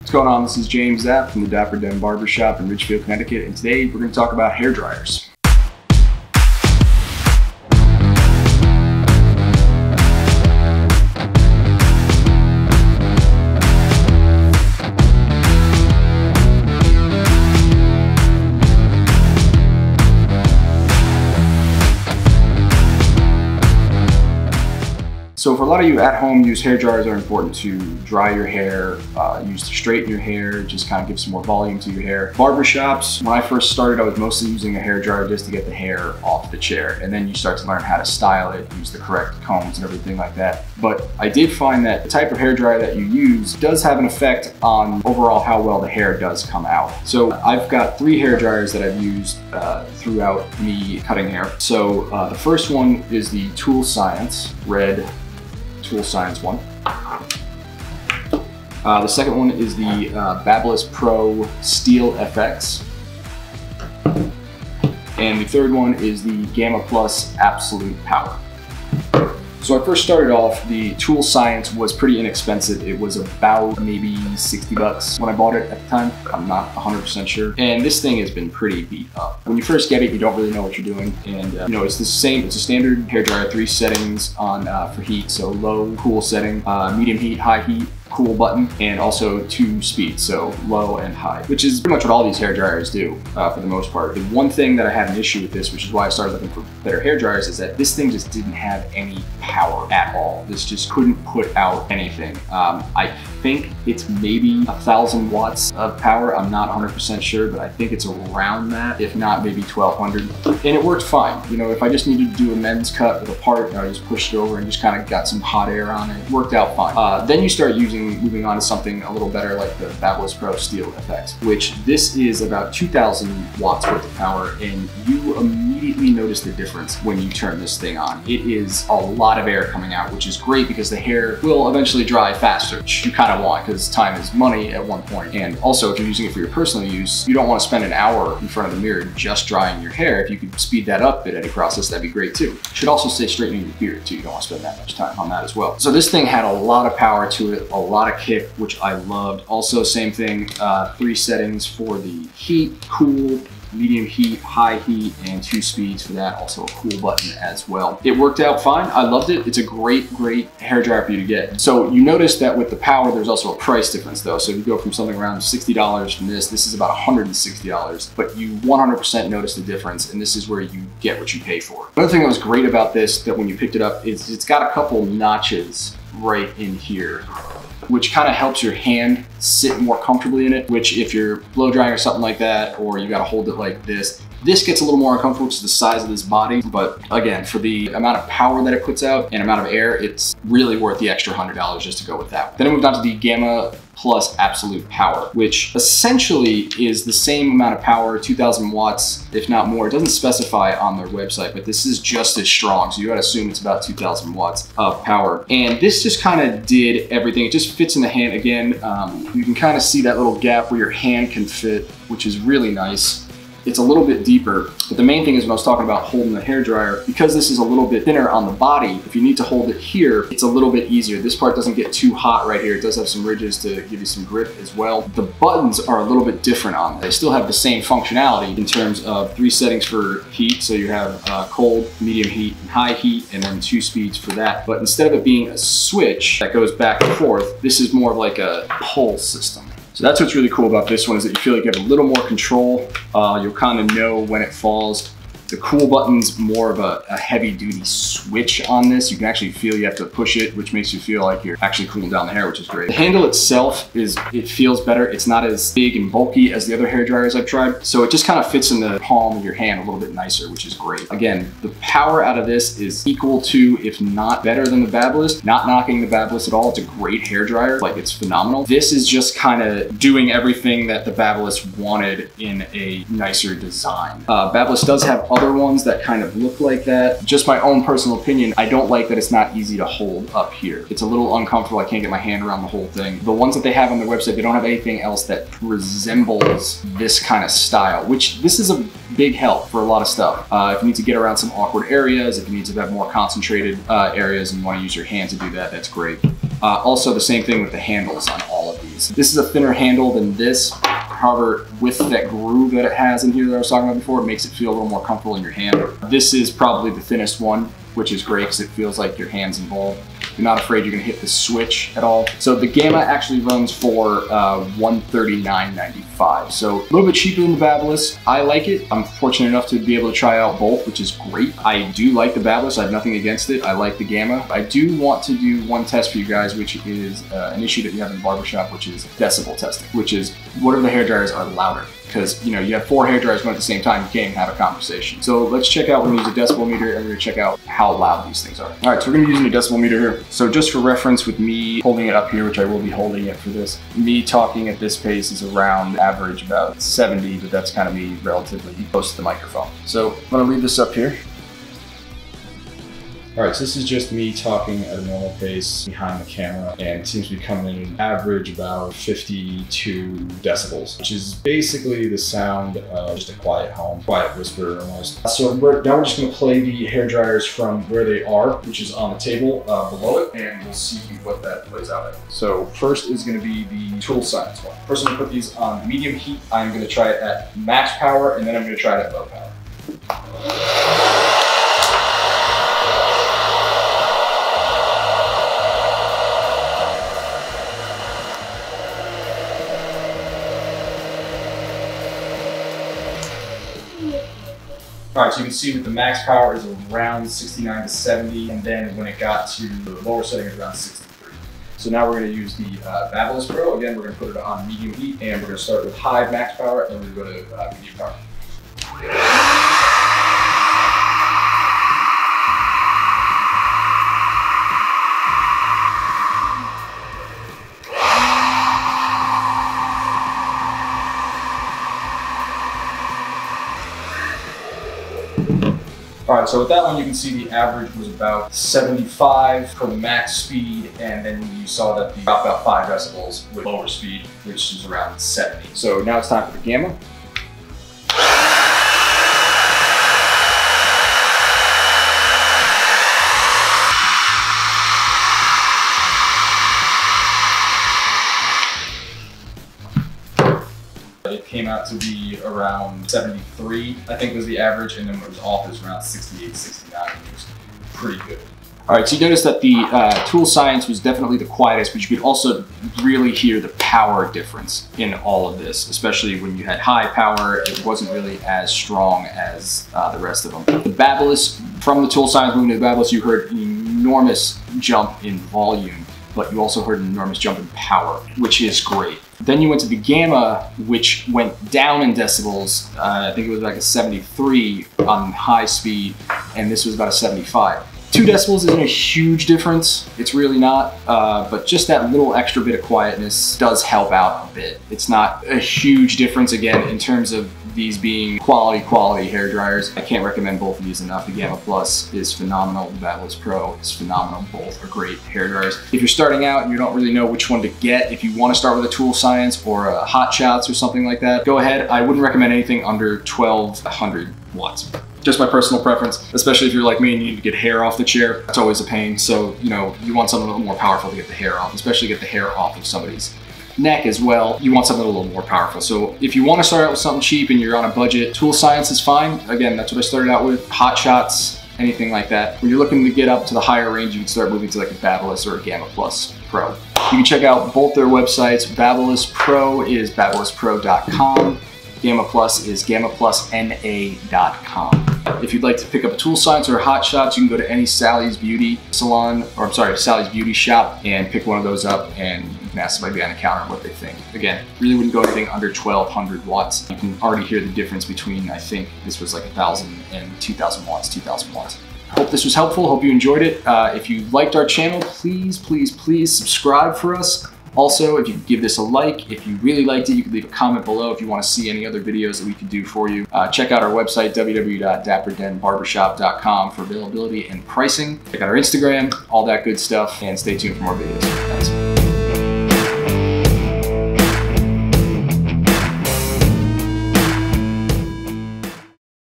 What's going on? This is James Zapp from the Dapper Barbershop in Ridgefield, Connecticut, and today we're going to talk about hair dryers. So for a lot of you at home, use hair dryers are important to dry your hair, use to straighten your hair, just kind of give some more volume to your hair. Barbershops, when I first started, I was mostly using a hair dryer just to get the hair off the chair. And then you start to learn how to style it, use the correct combs and everything like that. But I did find that the type of hair dryer that you use does have an effect on overall how well the hair does come out. So I've got 3 hair dryers that I've used throughout me cutting hair. So the first one is the Tool Science red Tool Science one. The second one is the Babyliss Pro Steel FX. And the third one is the Gamma Plus Absolute Power. So I first started off, the Tool Science was pretty inexpensive. It was about maybe 60 bucks when I bought it at the time. I'm not 100% sure. And this thing has been pretty beat up. When you first get it, you don't really know what you're doing. And you know, it's the same, it's a standard hair dryer, 3 settings on for heat. So low, cool setting, medium heat, high heat, cool button, and also 2 speeds, so low and high, which is pretty much what all these hair dryers do for the most part. The one thing that I had an issue with this, which is why I started looking for better hair dryers, is that this thing just didn't have any power at all. This just couldn't put out anything. I think it's maybe 1,000 watts of power. I'm not 100% sure, but I think it's around that, if not maybe 1,200. And it worked fine. You know, if I just needed to do a men's cut with a part, I just pushed it over and just kind of got some hot air on it. It worked out fine. Then you start moving on to something a little better like the Babyliss Pro Steel FX, which this is about 2,000 watts worth of power, and you immediately notice the difference when you turn this thing on. It is a lot of air coming out, which is great because the hair will eventually dry faster, which you kind of want because time is money at one point. And also, if you're using it for your personal use, you don't want to spend an hour in front of the mirror just drying your hair. If you could speed that up in any process, that'd be great too. Should also say straightening your beard too. You don't want to spend that much time on that as well. So this thing had a lot of power to it, a lot of kick, which I loved. Also, same thing, 3 settings for the heat, cool, medium heat, high heat, and 2 speeds for that. Also a cool button as well. It worked out fine. I loved it. It's a great hair dryer for you to get. So you notice that with the power, there's also a price difference though. So if you go from something around $60 from this is about $160, but you 100% notice the difference, and this is where you get what you pay for. Another thing that was great about this, that when you picked it up, is it's got a couple notches right in here, which kind of helps your hand sit more comfortably in it, which if you're blow drying or something like that, or you got to hold it like this gets a little more uncomfortable because of the size of this body. But again, for the amount of power that it puts out and amount of air, it's really worth the extra $100 just to go with that. Then I moved on to the Gamma Plus Absolute Power, which essentially is the same amount of power, 2,000 watts, if not more. It doesn't specify on their website, but this is just as strong. So you gotta assume it's about 2,000 watts of power. And this just kind of did everything. It just fits in the hand again. You can kind of see that little gap where your hand can fit, which is really nice. It's a little bit deeper, but the main thing is when I was talking about holding the hair dryer, because this is a little bit thinner on the body, if you need to hold it here, it's a little bit easier. This part doesn't get too hot right here. It does have some ridges to give you some grip as well. The buttons are a little bit different on it. They still have the same functionality in terms of 3 settings for heat. So you have cold, medium heat, and high heat, and then 2 speeds for that. But instead of it being a switch that goes back and forth, this is more of like a pull system. So that's what's really cool about this one, is that you feel like you have a little more control. You'll kind of know when it falls. The cool button's more of a heavy duty switch on this. You can actually feel you have to push it, which makes you feel like you're actually cooling down the hair, which is great. The handle itself it feels better. It's not as big and bulky as the other hair dryers I've tried. So it just kind of fits in the palm of your hand a little bit nicer, which is great. Again, the power out of this is equal to, if not better than the Babyliss. Not knocking the Babyliss at all. It's a great hair dryer. Like, it's phenomenal. This is just kind of doing everything that the Babyliss wanted in a nicer design. Babyliss does have other ones that kind of look like that. Just my own personal opinion, I don't like that it's not easy to hold up here. It's a little uncomfortable. I can't get my hand around the whole thing. The ones that they have on their website, they don't have anything else that resembles this kind of style, which this is a big help for a lot of stuff. If you need to get around some awkward areas, if you need to have more concentrated areas and you want to use your hand to do that, that's great. Also, the same thing with the handles on all of these. these. This is a thinner handle than this. However, with that groove that it has in here that I was talking about before, it makes it feel a little more comfortable in your hand. This is probably the thinnest one, which is great because it feels like your hand's involved. You're not afraid you're gonna hit the switch at all. So the Gamma actually runs for $139.95. So a little bit cheaper than the Babyliss. I like it. I'm fortunate enough to be able to try out both, which is great. I do like the Babyliss. I have nothing against it. I like the Gamma. I do want to do one test for you guys, which is an issue that you have in Barbershop, which is decibel testing, which is what if the hairdryers are louder? Because you have 4 hairdryers going at the same time, you can't even have a conversation. So let's check out, we're gonna use a decibel meter and we're gonna check out how loud these things are. All right, so we're gonna be using a decibel meter here. So just for reference with me holding it up here, which I will be holding it for this, me talking at this pace is around average about 70, but that's kind of me relatively close to the microphone. So I'm gonna leave this up here. All right, so this is just me talking at a normal pace behind the camera, and it seems to be coming in average about 52 decibels, which is basically the sound of just a quiet home, quiet whisper almost. So now we're just gonna play the hair dryers from where they are, which is on the table below it, and we'll see what that plays out at. So first is gonna be the Tool Science one. First I'm gonna put these on medium heat. I'm gonna try it at max power, and then I'm gonna try it at low power. All right, so you can see that the max power is around 69 to 70, and then when it got to the lower setting, it's around 63. So now we're gonna use the Babyliss Pro. Again, we're gonna put it on medium heat, and we're gonna start with high max power, and we're gonna go to medium power. All right, so with that one, you can see the average was about 75 for the max speed, and then you saw that the dropped about 5 decibels with lower speed, which is around 70. So now it's time for the Gamma. It came out to be around 73, I think was the average, and then when it was off, it was around 68, 69, which was pretty good. All right, so you notice that the Tool Science was definitely the quietest, but you could also really hear the power difference in all of this, especially when you had high power. It wasn't really as strong as the rest of them. The Babyliss, from the Tool Science moving to the Babyliss, you heard an enormous jump in volume, but you also heard an enormous jump in power, which is great. Then you went to the Gamma, which went down in decibels. I think it was like a 73 on high speed, and this was about a 75. 2 decibels isn't a huge difference. It's really not, but just that little extra bit of quietness does help out a bit. It's not a huge difference, again, in terms of these being quality hair dryers. I can't recommend both of these enough. The Gamma Plus is phenomenal. The Babyliss Pro is phenomenal. Both are great hair dryers. If you're starting out and you don't really know which one to get, if you want to start with a Tool Science or a Hot Shots or something like that, go ahead. I wouldn't recommend anything under 1200 watts. Just my personal preference, especially if you're like me and you need to get hair off the chair. That's always a pain. So, you want something a little more powerful to get the hair off, especially get the hair off of somebody's neck as well. You want something a little more powerful. So if you want to start out with something cheap and you're on a budget, Tool Science is fine. Again, that's what I started out with. Hot Shots, anything like that. When you're looking to get up to the higher range, you can start moving to like a Babyliss or a Gamma Plus Pro. You can check out both their websites. Babyliss Pro is babyllisspro.com. Gamma Plus is gammaplusna.com. If you'd like to pick up a Tool Science or a Hot Shots, you can go to any Sally's Beauty salon, or I'm sorry, Sally's Beauty shop, and pick one of those up, and you can ask somebody behind the counter what they think. Again, really wouldn't go anything under 1200 watts. You can already hear the difference between, I think this was like 1000 and 2000 watts, 2000 watts. Hope this was helpful. Hope you enjoyed it. If you liked our channel, please subscribe for us. Also, if you could give this a like, if you really liked it, you could leave a comment below if you want to see any other videos that we could do for you. Check out our website, www.dapperdenbarbershop.com, for availability and pricing. Check out our Instagram, all that good stuff, and stay tuned for more videos. Thanks.